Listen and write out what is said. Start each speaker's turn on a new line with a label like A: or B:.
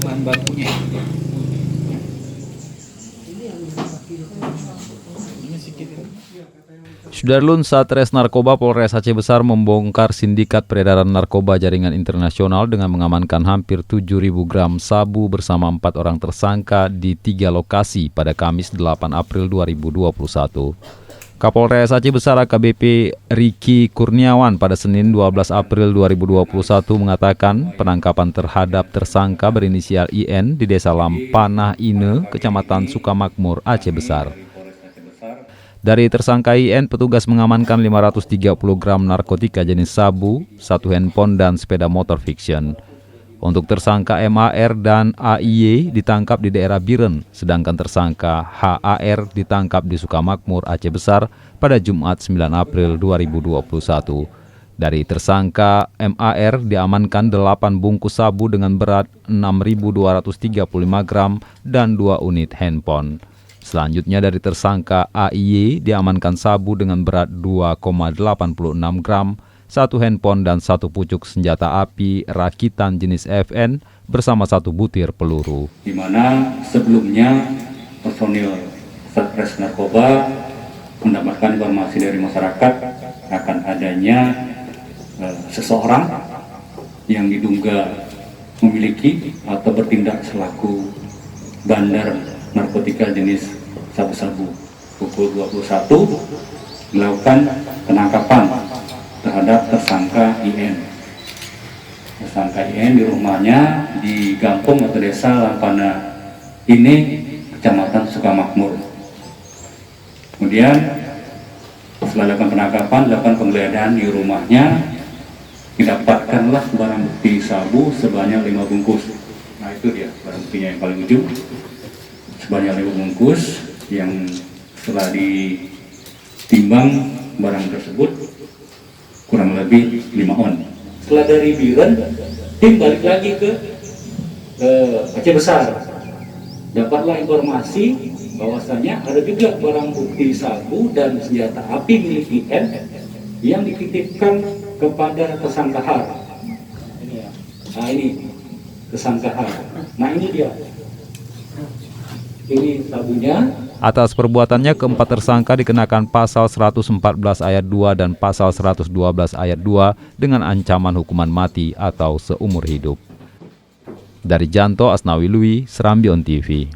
A: bahan bakunya.
B: Sudarlun Satres Narkoba Polres Aceh Besar membongkar sindikat peredaran narkoba jaringan internasional dengan mengamankan hampir 7.000 gram sabu bersama 4 orang tersangka di 3 lokasi pada Kamis 8 April 2021. Kapolres Aceh Besar AKBP Riki Kurniawan pada Senin 12 April 2021 mengatakan penangkapan terhadap tersangka berinisial IN di Desa Lampanah Ine, Kecamatan Sukamakmur, Aceh Besar. Dari tersangka IN, petugas mengamankan 530 gram narkotika jenis sabu, 1 handphone dan sepeda motor fiction. Untuk tersangka MAR dan AIY ditangkap di daerah Biren, sedangkan tersangka HAR ditangkap di Sukamakmur, Aceh Besar pada Jumat 9 April 2021. Dari tersangka MAR diamankan 8 bungkus sabu dengan berat 6.235 gram dan 2 unit handphone. Selanjutnya dari tersangka AIY diamankan sabu dengan berat 2,86 gram, 1 handphone dan 1 pucuk senjata api rakitan jenis FN bersama 1 butir peluru.
C: Di mana sebelumnya personil Satres Narkoba mendapatkan informasi dari masyarakat akan adanya seseorang yang diduga memiliki atau bertindak selaku bandar narkotika jenis sabu-sabu. Pukul 21 dilakukan penangkapan terhadap tersangka IN. Tersangka IN di rumahnya di kampung atau desa Lampanah ini, Kecamatan Sukamakmur. Kemudian setelah dilakukan penangkapan, dilakukan penggeledahan di rumahnya, didapatkanlah barang bukti sabu sebanyak 5 bungkus. Nah itu dia barang buktinya yang paling ujung, sebanyak 5 bungkus yang setelah ditimbang barang tersebut kurang lebih 5 on. Setelah dari Biren, tim balik lagi ke Aceh Besar. Dapatlah informasi bahwasanya ada juga barang bukti sabu dan senjata api milik IN yang dititipkan kepada tersangka H. Nah ini tersangka H. Nah ini dia. Ini sabunya.
B: Atas perbuatannya, keempat tersangka dikenakan pasal 114 ayat 2 dan pasal 112 ayat 2 dengan ancaman hukuman mati atau seumur hidup. Dari Janto Asnawi Lui, Serambi On TV.